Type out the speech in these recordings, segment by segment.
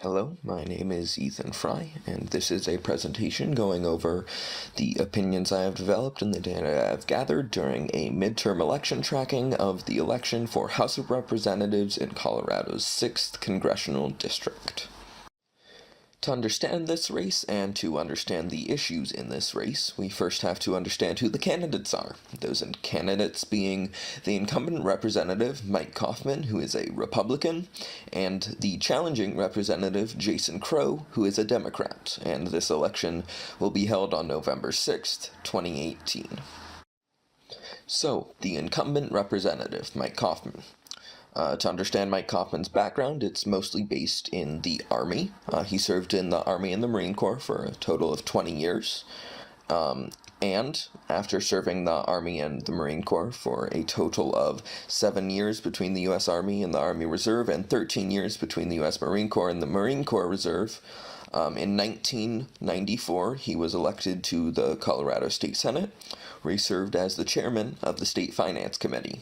Hello, my name is Ethan Fry, and this is a presentation going over the opinions I have developed and the data I've gathered during a midterm election tracking of the election for House of Representatives in Colorado's 6th Congressional District. To understand this race and to understand the issues in this race, we first have to understand who the candidates are. Those candidates being the incumbent representative, Mike Coffman, who is a Republican, and the challenging representative, Jason Crow, who is a Democrat. And this election will be held on November 6th, 2018. So, the incumbent representative, Mike Coffman. To understand Mike Coffman's background, it's mostly based in the Army. He served in the Army and the Marine Corps for a total of 20 years. And after serving the Army and the Marine Corps for a total of 7 years between the U.S. Army and the Army Reserve and 13 years between the U.S. Marine Corps and the Marine Corps Reserve, in 1994, he was elected to the Colorado State Senate, where he served as the chairman of the State Finance Committee.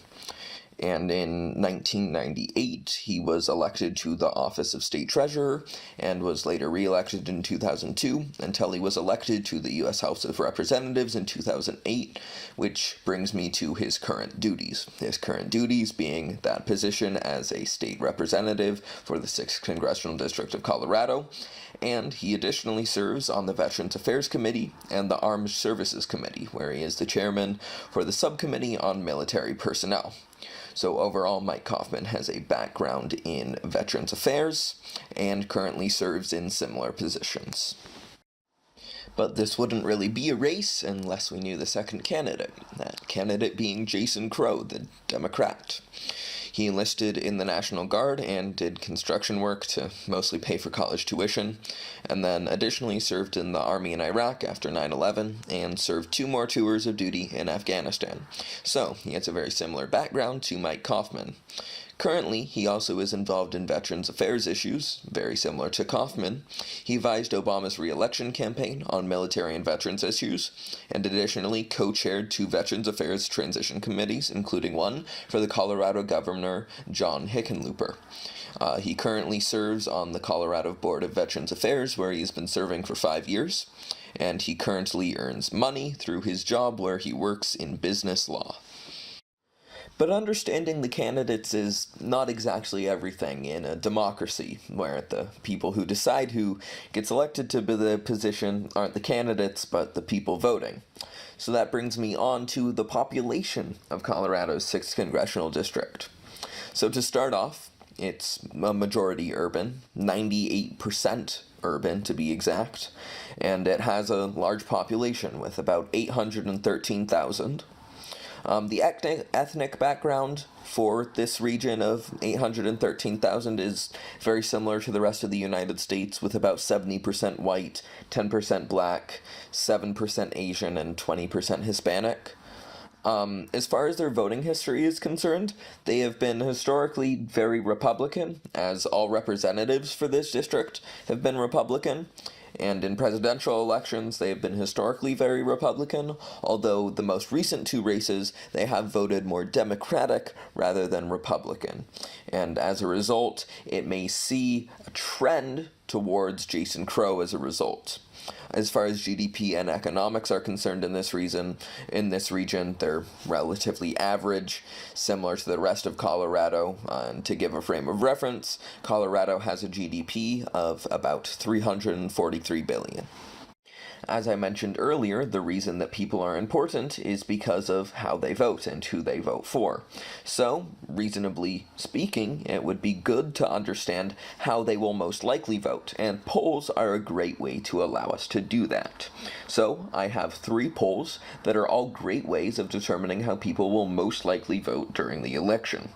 And in 1998, he was elected to the office of State Treasurer and was later re-elected in 2002 until he was elected to the U.S. House of Representatives in 2008, which brings me to his current duties. His current duties being that position as a state representative for the 6th Congressional District of Colorado, and he additionally serves on the Veterans Affairs Committee and the Armed Services Committee, where he is the chairman for the subcommittee on military personnel. So overall, Mike Coffman has a background in Veterans Affairs and currently serves in similar positions. But this wouldn't really be a race unless we knew the second candidate, that candidate being Jason Crow, the Democrat. He enlisted in the National Guard and did construction work to mostly pay for college tuition, and then additionally served in the Army in Iraq after 9/11 and served 2 more tours of duty in Afghanistan. So, he has a very similar background to Mike Coffman. Currently, he also is involved in Veterans Affairs issues, very similar to Coffman. He advised Obama's re-election campaign on military and veterans issues, and additionally co-chaired 2 Veterans Affairs transition committees, including one for the Colorado Governor John Hickenlooper. He currently serves on the Colorado Board of Veterans Affairs, where he's been serving for 5 years, and he currently earns money through his job where he works in business law. But understanding the candidates is not exactly everything in a democracy, where the people who decide who gets elected to the position aren't the candidates, but the people voting. So that brings me on to the population of Colorado's 6th Congressional District. So to start off, it's a majority urban, 98% urban to be exact, and it has a large population with about 813,000. The ethnic background for this region of 813,000 is very similar to the rest of the United States, with about 70% white, 10% black, 7% Asian, and 20% Hispanic. As far as their voting history is concerned, they have been historically very Republican, as all representatives for this district have been Republican. And in presidential elections, they have been historically very Republican, although the most recent 2 races, they have voted more Democratic rather than Republican. And as a result, it may see a trend towards Jason Crow as a result. As far as GDP and economics are concerned in this region, they're relatively average, similar to the rest of Colorado. And to give a frame of reference, Colorado has a GDP of about $343 billion. As I mentioned earlier, the reason that people are important is because of how they vote and who they vote for. So, reasonably speaking, it would be good to understand how they will most likely vote, and polls are a great way to allow us to do that. So, I have 3 polls that are all great ways of determining how people will most likely vote during the election.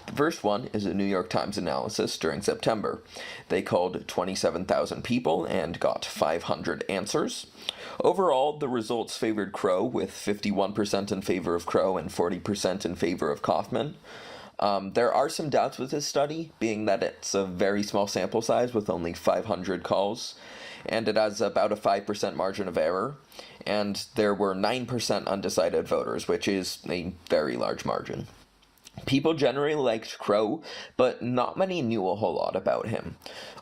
The first one is a New York Times analysis during September. They called 27,000 people and got 500 answers. Overall, the results favored Crow, with 51% in favor of Crow and 40% in favor of Coffman. There are some doubts with this study, being that it's a very small sample size with only 500 calls, and it has about a 5% margin of error, and there were 9% undecided voters, which is a very large margin. People generally liked Crow, but not many knew a whole lot about him.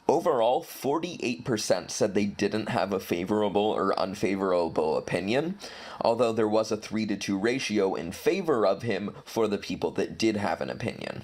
Overall, 48% said they didn't have a favorable or unfavorable opinion, although there was a 3-to-2 ratio in favor of him for the people that did have an opinion.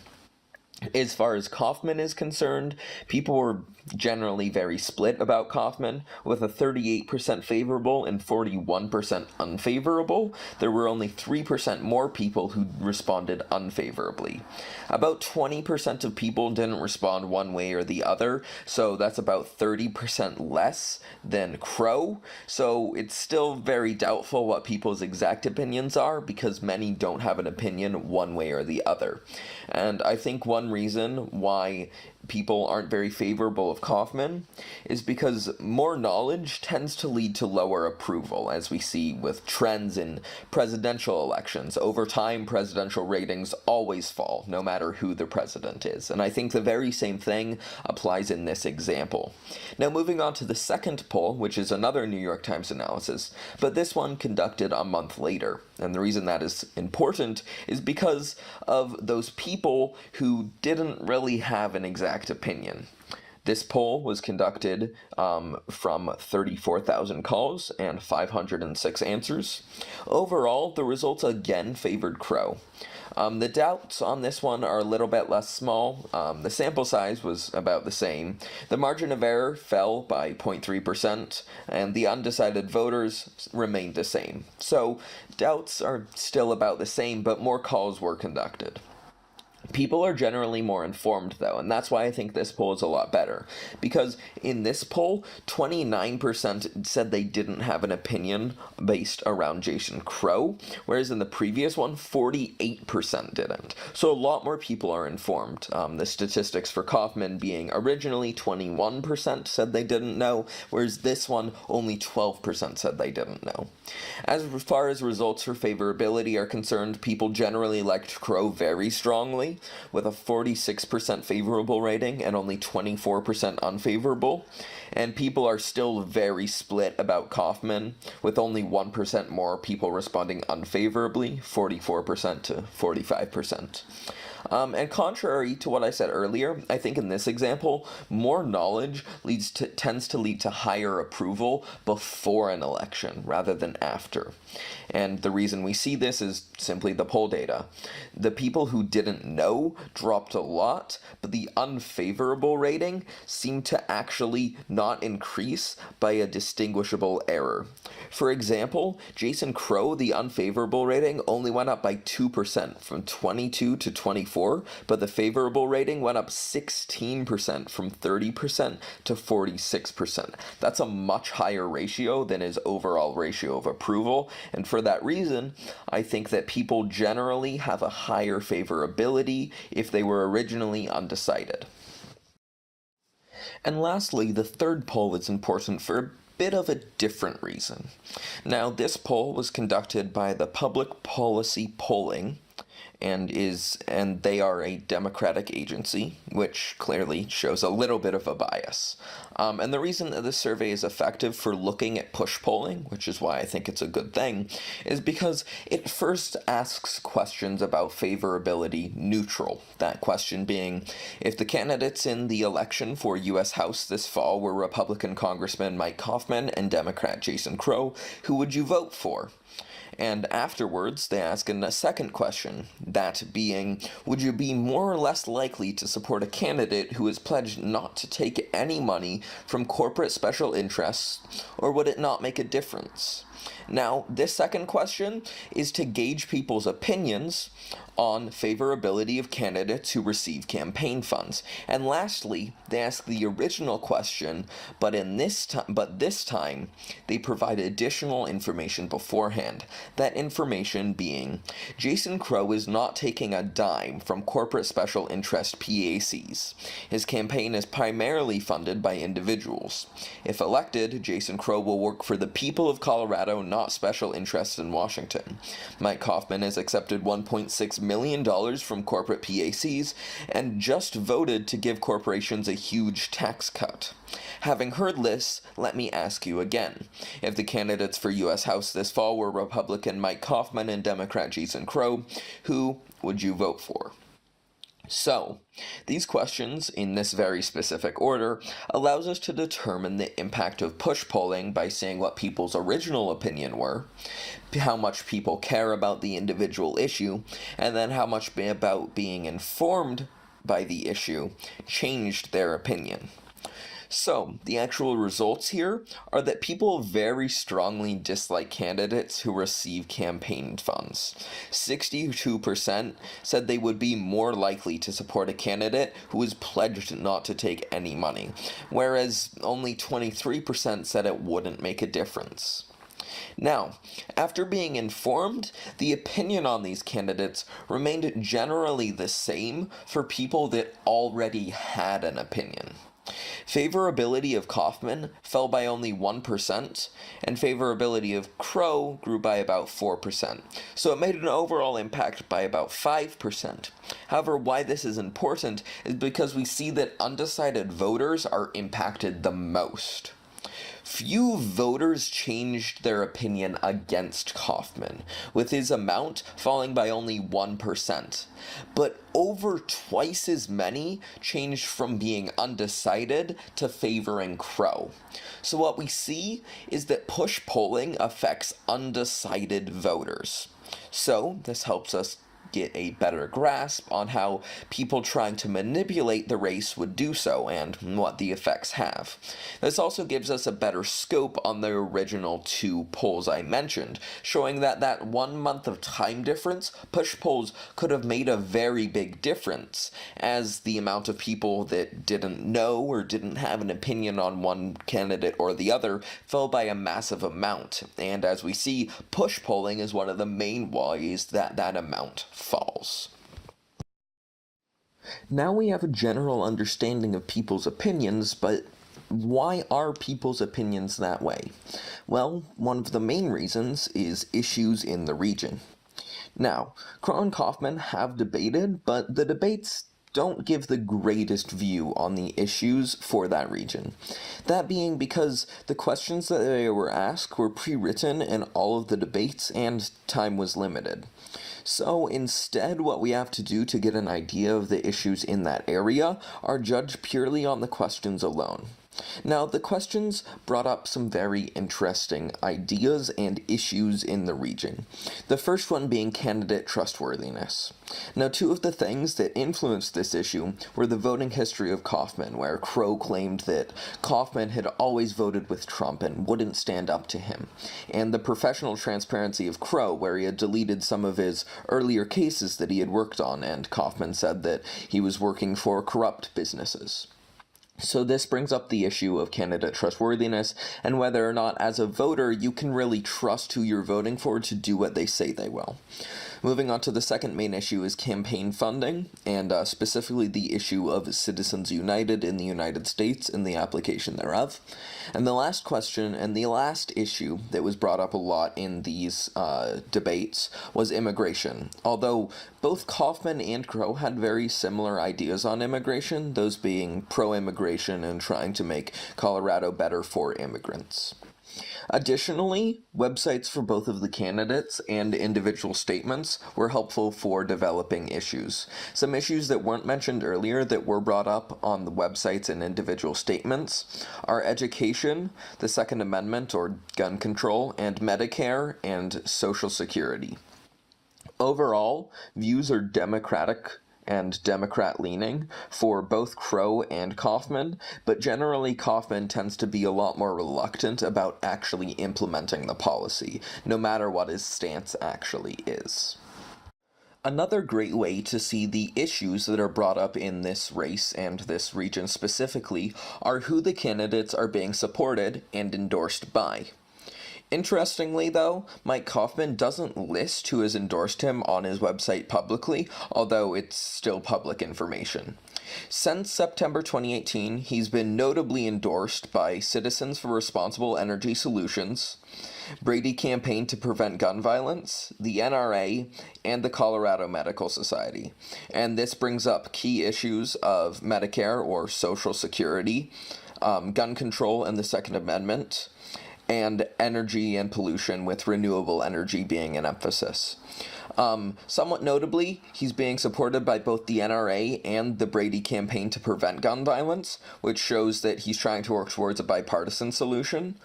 As far as Kaufman is concerned, people were generally very split about Kaufman, with a 38% favorable and 41% unfavorable. There were only 3% more people who responded unfavorably. About 20% of people didn't respond one way or the other, so that's about 30% less than Crow, so it's still very doubtful what people's exact opinions are, because many don't have an opinion one way or the other. And I think one reason why people aren't very favorable of Kaufman is because more knowledge tends to lead to lower approval, as we see with trends in presidential elections. Over time, presidential ratings always fall, no matter who the president is, and I think the very same thing applies in this example. Now, moving on to the second poll, which is another New York Times analysis, but this one conducted a month later, and the reason that is important is because of those people who didn't really have an exact opinion. This poll was conducted from 34,000 calls and 506 answers. Overall, the results again favored Crow. The doubts on this one are a little bit less small. The sample size was about the same. The margin of error fell by 0.3%, and the undecided voters remained the same. So doubts are still about the same, but more calls were conducted. People are generally more informed, though, and that's why I think this poll is a lot better. Because in this poll, 29% said they didn't have an opinion based around Jason Crow, whereas in the previous one, 48% didn't. So a lot more people are informed. The statistics for Kaufman being originally 21% said they didn't know, whereas this one, only 12% said they didn't know. As far as results for favorability are concerned, people generally liked Crow very strongly, with a 46% favorable rating and only 24% unfavorable, and people are still very split about Kaufman, with only 1% more people responding unfavorably, 44% to 45%. And contrary to what I said earlier, I think in this example, more knowledge tends to lead to higher approval before an election rather than after. And the reason we see this is simply the poll data. The people who didn't know dropped a lot, but the unfavorable rating seemed to actually not increase by a distinguishable error. For example, Jason Crow, the unfavorable rating, only went up by 2% from 22 to 24, but the favorable rating went up 16% from 30% to 46%. That's a much higher ratio than his overall ratio of approval, and for that reason, I think that people generally have a higher favorability if they were originally undecided. And lastly, the third poll is important for a bit of a different reason. Now, this poll was conducted by the Public Policy Polling, and they are a Democratic agency, which clearly shows a little bit of a bias. And the reason that this survey is effective for looking at push polling, which is why I think it's a good thing, is because it first asks questions about favorability neutral. That question being, if the candidates in the election for U.S. House this fall were Republican Congressman Mike Kaufman and Democrat Jason Crow, who would you vote for? And afterwards, they ask a second question, that being, would you be more or less likely to support a candidate who has pledged not to take any money from corporate special interests, or would it not make a difference? Now, this second question is to gauge people's opinions on favorability of candidates who receive campaign funds. And lastly, they ask the original question, but this time they provide additional information beforehand. That information being, Jason Crow is not taking a dime from corporate special interest PACs. His campaign is primarily funded by individuals. If elected, Jason Crow will work for the people of Colorado Colorado, not special interests in Washington. Mike Kaufman has accepted $1.6 million from corporate PACs and just voted to give corporations a huge tax cut. Having heard this, let me ask you again. If the candidates for U.S. House this fall were Republican Mike Kaufman and Democrat Jason Crow, who would you vote for? So, these questions, in this very specific order, allows us to determine the impact of push polling by seeing what people's original opinion were, how much people care about the individual issue, and then how much about being informed by the issue changed their opinion. So, the actual results here are that people very strongly dislike candidates who receive campaign funds. 62% said they would be more likely to support a candidate who is pledged not to take any money, whereas only 23% said it wouldn't make a difference. Now, after being informed, the opinion on these candidates remained generally the same for people that already had an opinion. Favorability of Kaufman fell by only 1%, and favorability of Crow grew by about 4%, so it made an overall impact by about 5%. However, why this is important is because we see that undecided voters are impacted the most. Few voters changed their opinion against Kaufman, with his amount falling by only 1%. But over twice as many changed from being undecided to favoring Crow. So what we see is that push polling affects undecided voters. So this helps us get a better grasp on how people trying to manipulate the race would do so and what the effects have. This also gives us a better scope on the original two polls I mentioned, showing that that 1 month of time difference, push polls could have made a very big difference, as the amount of people that didn't know or didn't have an opinion on one candidate or the other fell by a massive amount, and as we see, push polling is one of the main ways that that amount falls. Now we have a general understanding of people's opinions, but why are people's opinions that way? Well, one of the main reasons is issues in the region. Now, Crow and Kaufman have debated, but the debates don't give the greatest view on the issues for that region. That being because the questions that they were asked were pre-written in all of the debates and time was limited. So instead, what we have to do to get an idea of the issues in that area are judged purely on the questions alone. Now, the questions brought up some very interesting ideas and issues in the region. The first one being candidate trustworthiness. Now, two of the things that influenced this issue were the voting history of Kaufman, where Crow claimed that Kaufman had always voted with Trump and wouldn't stand up to him, and the professional transparency of Crow, where he had deleted some of his earlier cases that he had worked on, and Kaufman said that he was working for corrupt businesses. So this brings up the issue of candidate trustworthiness and whether or not as a voter you can really trust who you're voting for to do what they say they will. Moving on to the second main issue is campaign funding, and specifically the issue of Citizens United in the United States and the application thereof. And the last question and the last issue that was brought up a lot in these debates was immigration. Although both Kaufman and Crow had very similar ideas on immigration, those being pro-immigration and trying to make Colorado better for immigrants. Additionally, websites for both of the candidates and individual statements were helpful for developing issues. Some issues that weren't mentioned earlier that were brought up on the websites and individual statements are education, the Second Amendment or gun control, and Medicare and Social Security. Overall, views are Democratic and Democrat-leaning for both Crow and Kaufman, but generally Kaufman tends to be a lot more reluctant about actually implementing the policy, no matter what his stance actually is. Another great way to see the issues that are brought up in this race and this region specifically are who the candidates are being supported and endorsed by. Interestingly, though, Mike Kaufman doesn't list who has endorsed him on his website publicly, although it's still public information. Since September 2018, he's been notably endorsed by Citizens for Responsible Energy Solutions, Brady Campaign to Prevent Gun Violence, the NRA, and the Colorado Medical Society. And this brings up key issues of Medicare or Social Security, gun control and the Second Amendment, and energy and pollution, with renewable energy being an emphasis. Somewhat notably, he's being supported by both the NRA and the Brady Campaign to Prevent Gun Violence, which shows that he's trying to work towards a bipartisan solution.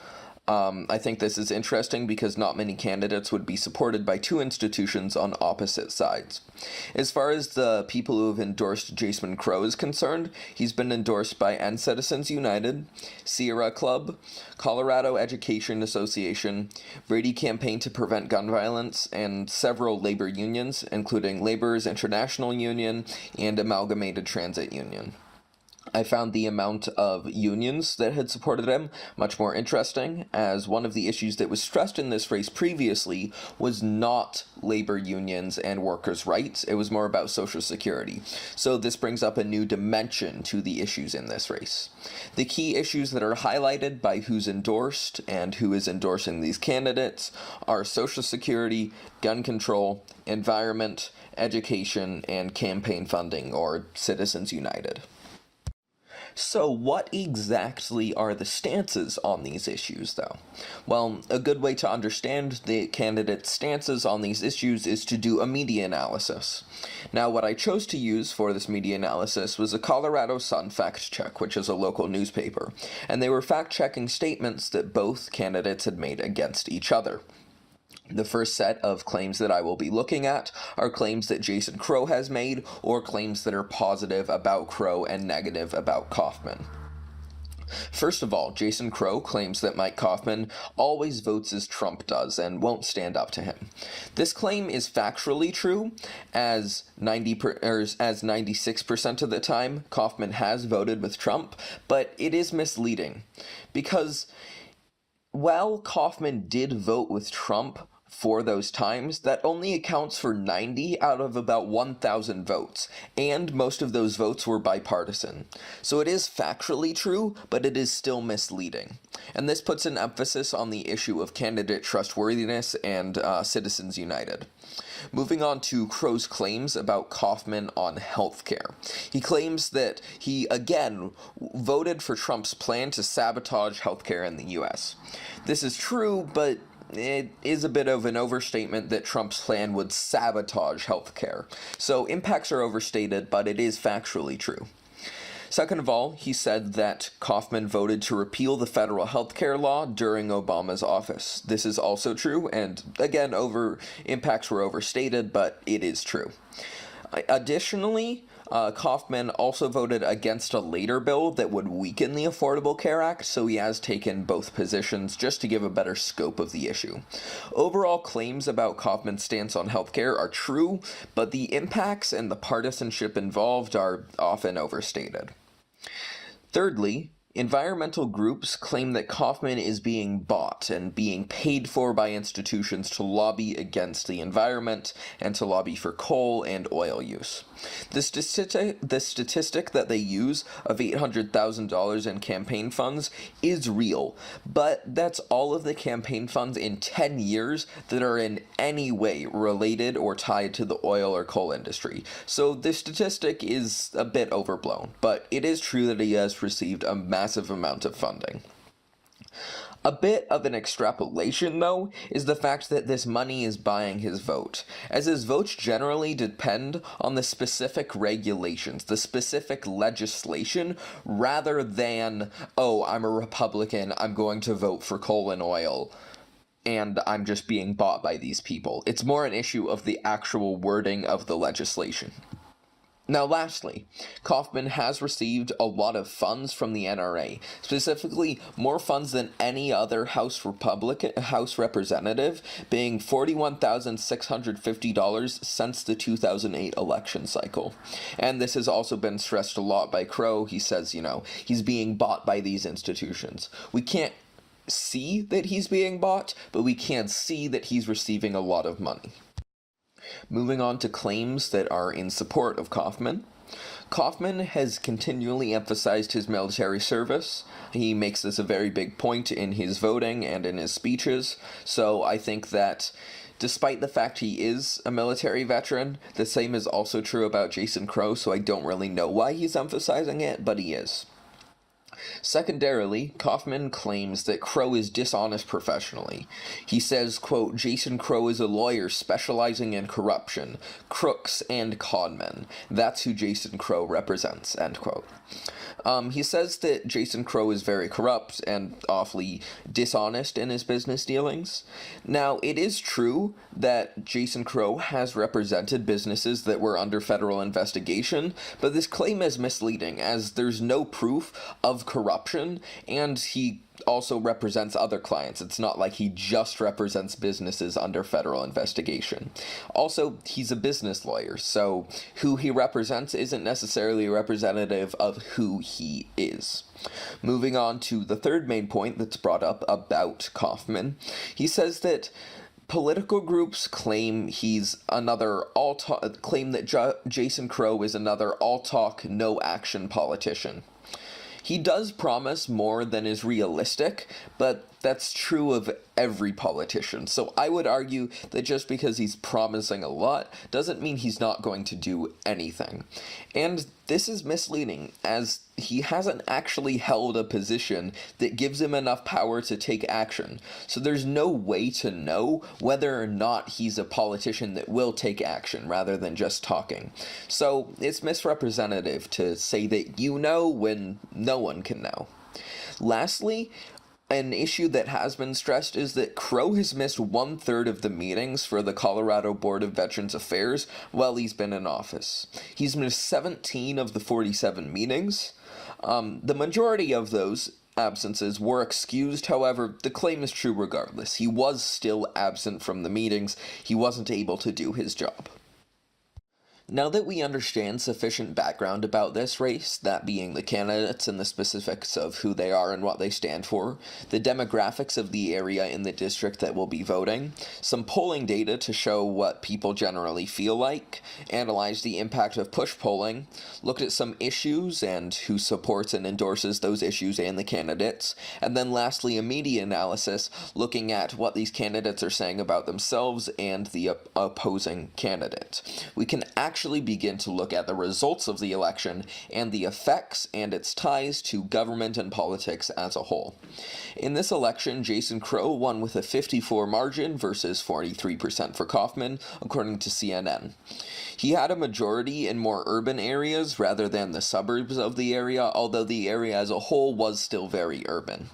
I think this is interesting because not many candidates would be supported by two institutions on opposite sides. As far as the people who have endorsed Jason Crow is concerned, he's been endorsed by End Citizens United, Sierra Club, Colorado Education Association, Brady Campaign to Prevent Gun Violence, and several labor unions, including Laborers International Union and Amalgamated Transit Union. I found the amount of unions that had supported him much more interesting, as one of the issues that was stressed in this race previously was not labor unions and workers' rights, it was more about Social Security. So this brings up a new dimension to the issues in this race. The key issues that are highlighted by who's endorsed and who is endorsing these candidates are Social Security, gun control, environment, education, and campaign funding, or Citizens United. So what exactly are the stances on these issues, though? Well, a good way to understand the candidates' stances on these issues is to do a media analysis. Now, what I chose to use for this media analysis was a Colorado Sun fact check, which is a local newspaper, and they were fact-checking statements that both candidates had made against each other. The first set of claims that I will be looking at are claims that Jason Crow has made, or claims that are positive about Crow and negative about Kaufman. First of all, Jason Crow claims that Mike Kaufman always votes as Trump does and won't stand up to him. This claim is factually true, as 96% of the time Kaufman has voted with Trump, but it is misleading, because while Kaufman did vote with Trump for those times, that only accounts for 90 out of about 1,000 votes, and most of those votes were bipartisan. So it is factually true, but it is still misleading. And this puts an emphasis on the issue of candidate trustworthiness and Citizens United. Moving on to Crow's claims about Kaufman on healthcare. He claims that he, again, voted for Trump's plan to sabotage healthcare in the U.S. This is true, but it is a bit of an overstatement that Trump's plan would sabotage healthcare. So impacts are overstated, but it is factually true. Second of all, he said that Kaufman voted to repeal the federal healthcare law during Obama's office. This is also true, and again, impacts were overstated, but it is true. Additionally, Kaufman also voted against a later bill that would weaken the Affordable Care Act, so he has taken both positions just to give a better scope of the issue. Overall, claims about Kaufman's stance on healthcare are true, but the impacts and the partisanship involved are often overstated. Thirdly, environmental groups claim that Kaufman is being bought and being paid for by institutions to lobby against the environment and to lobby for coal and oil use. The statistic that they use of $800,000 in campaign funds is real, but that's all of the campaign funds in 10 years that are in any way related or tied to the oil or coal industry. So this statistic is a bit overblown, but it is true that he has received a massive amount of funding. A bit of an extrapolation, though, is the fact that this money is buying his vote, as his votes generally depend on the specific regulations, the specific legislation, rather than, oh, I'm a Republican, I'm going to vote for coal and oil, and I'm just being bought by these people. It's more an issue of the actual wording of the legislation. Now lastly, Kaufman has received a lot of funds from the NRA, specifically more funds than any other House representative, being $41,650 since the 2008 election cycle. And this has also been stressed a lot by Crow. He says, he's being bought by these institutions. We can't see that he's being bought, but we can see that he's receiving a lot of money. Moving on to claims that are in support of Kaufman. Kaufman has continually emphasized his military service. He makes this a very big point in his voting and in his speeches, so I think that despite the fact he is a military veteran, the same is also true about Jason Crow, so I don't really know why he's emphasizing it, but he is. Secondarily, Kaufman claims that Crow is dishonest professionally. He says, quote, Jason Crow is a lawyer specializing in corruption, crooks, and conmen. That's who Jason Crow represents, end quote. He says that Jason Crow is very corrupt and awfully dishonest in his business dealings. Now, it is true that Jason Crow has represented businesses that were under federal investigation, but this claim is misleading as there's no proof of corruption, and he also represents other clients. It's not like he just represents businesses under federal investigation. Also, he's a business lawyer, so who he represents isn't necessarily representative of who he is. Moving on to the third main point that's brought up about Kaufman, he says that political groups claim Jason Crow is another all-talk, no-action politician. He does promise more than is realistic, but that's true of every politician. So I would argue that just because he's promising a lot doesn't mean he's not going to do anything. And this is misleading, as he hasn't actually held a position that gives him enough power to take action. So there's no way to know whether or not he's a politician that will take action rather than just talking. So it's misrepresentative to say that you know when no one can know. Lastly, an issue that has been stressed is that Crow has missed 1/3 of the meetings for the Colorado Board of Veterans Affairs while he's been in office. He's missed 17 of the 47 meetings. The majority of those absences were excused, however, the claim is true regardless. He was still absent from the meetings. He wasn't able to do his job. Now that we understand sufficient background about this race, that being the candidates and the specifics of who they are and what they stand for, the demographics of the area in the district that will be voting, some polling data to show what people generally feel like, analyze the impact of push polling, looked at some issues and who supports and endorses those issues and the candidates, and then lastly a media analysis looking at what these candidates are saying about themselves and the opposing candidate. We can actually begin to look at the results of the election and the effects and its ties to government and politics as a whole. In this election, Jason Crow won with a 54 margin versus 43% for Kaufman, according to CNN. He had a majority in more urban areas rather than the suburbs of the area, although the area as a whole was still very urban.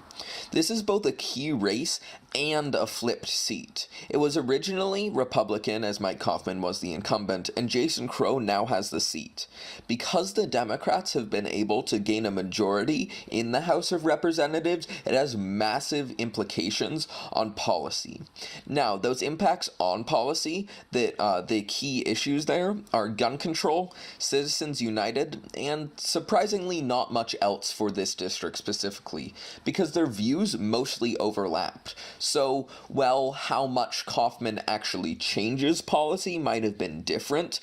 This is both a key race and a flipped seat. It was originally Republican, as Mike Kaufman was the incumbent, and Jason Crow now has the seat. Because the Democrats have been able to gain a majority in the House of Representatives, it has massive implications on policy. Now, those impacts on policy, the key issues there are gun control, Citizens United, and surprisingly not much else for this district specifically, because their views mostly overlapped. So, while how much Kaufman actually changes policy might have been different,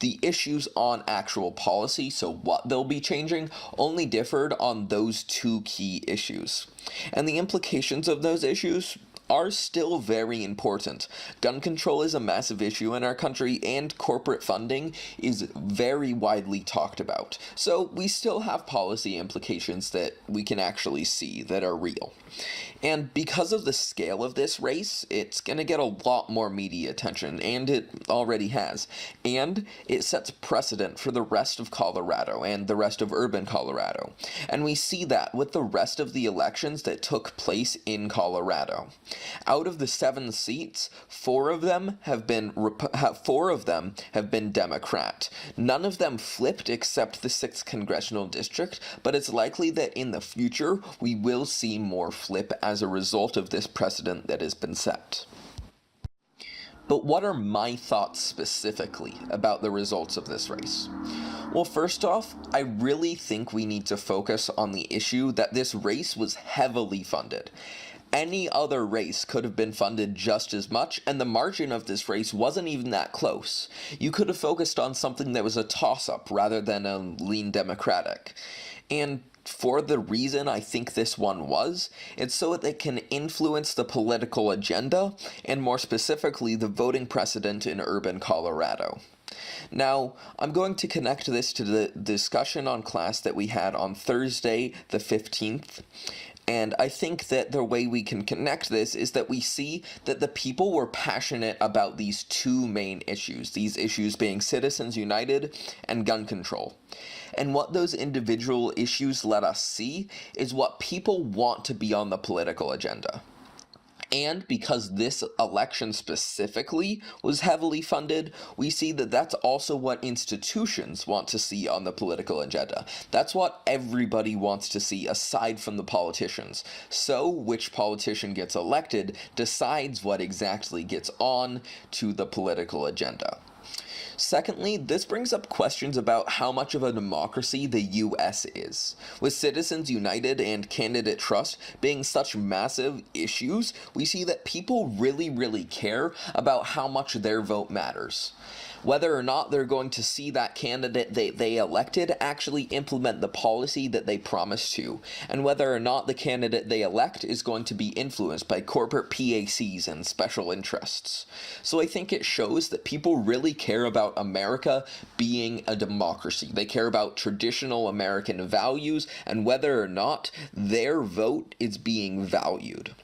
the issues on actual policy, so what they'll be changing, only differed on those two key issues. And the implications of those issues are still very important. Gun control is a massive issue in our country, and corporate funding is very widely talked about. So we still have policy implications that we can actually see that are real. And because of the scale of this race, it's going to get a lot more media attention, and it already has. And it sets precedent for the rest of Colorado and the rest of urban Colorado. And we see that with the rest of the elections that took place in Colorado. Out of the 7 seats, 4 of them have been Democrat. None of them flipped except the 6th congressional district, but it's likely that in the future we will see more flip as a result of this precedent that has been set. But what are my thoughts specifically about the results of this race? Well, first off, I really think we need to focus on the issue that this race was heavily funded. Any other race could have been funded just as much, and the margin of this race wasn't even that close. You could have focused on something that was a toss-up rather than a lean Democratic. And for the reason I think this one was, it's so that they can influence the political agenda, and more specifically, the voting precedent in urban Colorado. Now, I'm going to connect this to the discussion on class that we had on Thursday, the 15th, and I think that the way we can connect this is that we see that the people were passionate about these two main issues, these issues being Citizens United and gun control. And what those individual issues let us see is what people want to be on the political agenda. And because this election specifically was heavily funded, we see that that's also what institutions want to see on the political agenda. That's what everybody wants to see aside from the politicians. So which politician gets elected decides what exactly gets on to the political agenda. Secondly, this brings up questions about how much of a democracy the U.S. is. With Citizens United and candidate trust being such massive issues, we see that people really care about how much their vote matters. Whether or not they're going to see that candidate they elected actually implement the policy that they promised to, and whether or not the candidate they elect is going to be influenced by corporate PACs and special interests. So I think it shows that people really care about America being a democracy. They care about traditional American values and whether or not their vote is being valued.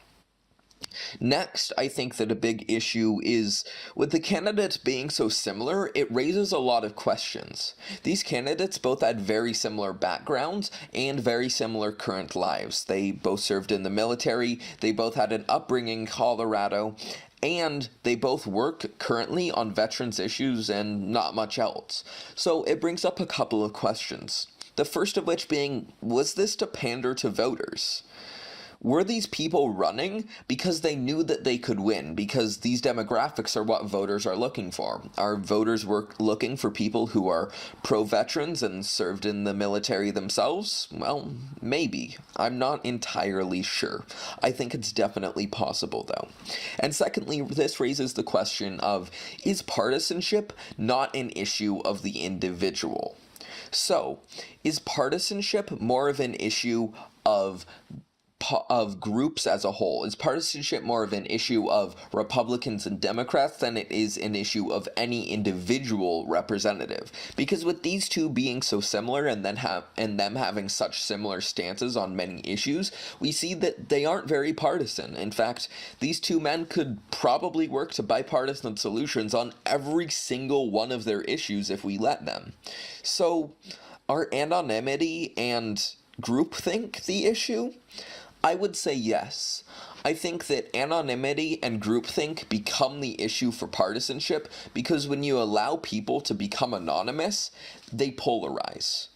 Next, I think that a big issue is, with the candidates being so similar, it raises a lot of questions. These candidates both had very similar backgrounds and very similar current lives. They both served in the military, they both had an upbringing in Colorado, and they both work currently on veterans issues and not much else. So it brings up a couple of questions. The first of which being, was this to pander to voters? Were these people running because they knew that they could win, because these demographics are what voters are looking for? Are voters looking for people who are pro-veterans and served in the military themselves? Well, maybe. I'm not entirely sure. I think it's definitely possible, though. And secondly, this raises the question of, is partisanship not an issue of the individual? So, is partisanship more of an issue of groups as a whole? Is partisanship more of an issue of Republicans and Democrats than it is an issue of any individual representative? Because with these two being so similar and them having such similar stances on many issues, we see that they aren't very partisan. In fact, these two men could probably work to bipartisan solutions on every single one of their issues if we let them. So, are anonymity and groupthink the issue? I would say yes. I think that anonymity and groupthink become the issue for partisanship because when you allow people to become anonymous, they polarize.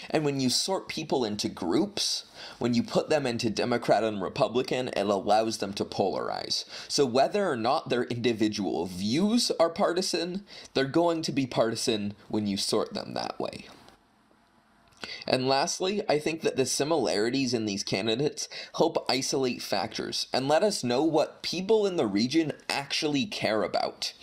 And when you sort people into groups, when you put them into Democrat and Republican, it allows them to polarize. So whether or not their individual views are partisan, they're going to be partisan when you sort them that way. And lastly, I think that the similarities in these candidates help isolate factors and let us know what people in the region actually care about.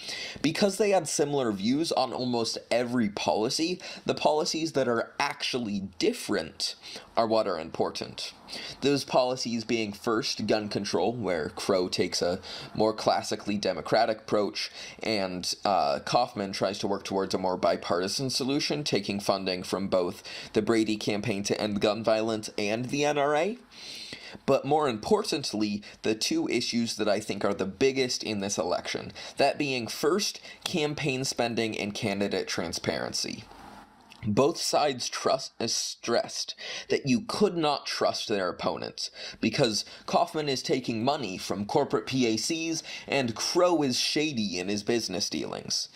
Because they had similar views on almost every policy, the policies that are actually different are what are important. Those policies being first, gun control, where Crow takes a more classically Democratic approach, and Kaufman tries to work towards a more bipartisan solution, taking funding from both the Brady campaign to end gun violence and the NRA. But more importantly, the two issues that I think are the biggest in this election, that being first, campaign spending and candidate transparency. Both sides stressed that you could not trust their opponents, because Kaufman is taking money from corporate PACs and Crow is shady in his business dealings.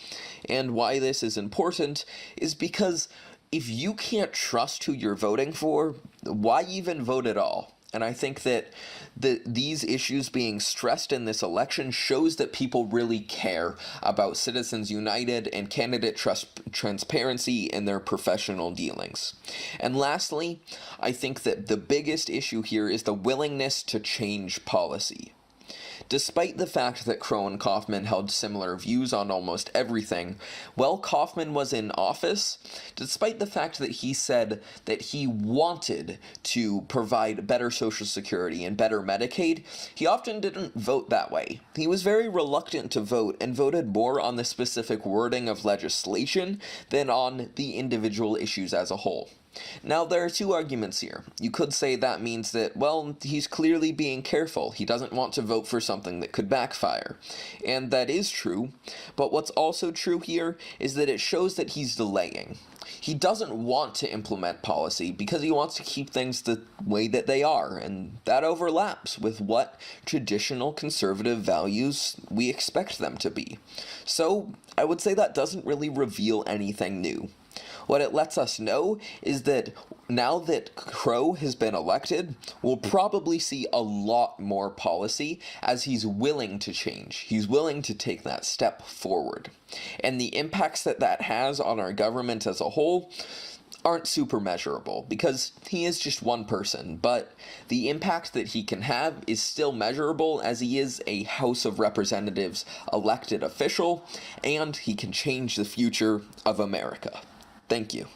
And why this is important is because if you can't trust who you're voting for, why even vote at all? And I think that these issues being stressed in this election shows that people really care about Citizens United and candidate transparency in their professional dealings. And lastly, I think that the biggest issue here is the willingness to change policy. Despite the fact that Crow and Kaufman held similar views on almost everything, while Kaufman was in office, despite the fact that he said that he wanted to provide better Social Security and better Medicaid, he often didn't vote that way. He was very reluctant to vote and voted more on the specific wording of legislation than on the individual issues as a whole. Now, there are two arguments here. You could say that means that, well, he's clearly being careful. He doesn't want to vote for something that could backfire. And that is true, but what's also true here is that it shows that he's delaying. He doesn't want to implement policy because he wants to keep things the way that they are, and that overlaps with what traditional conservative values we expect them to be. So, I would say that doesn't really reveal anything new. What it lets us know is that now that Crow has been elected, we'll probably see a lot more policy as he's willing to change. He's willing to take that step forward. And the impacts that that has on our government as a whole aren't super measurable because he is just one person, but the impact that he can have is still measurable as he is a House of Representatives elected official, and he can change the future of America. Thank you.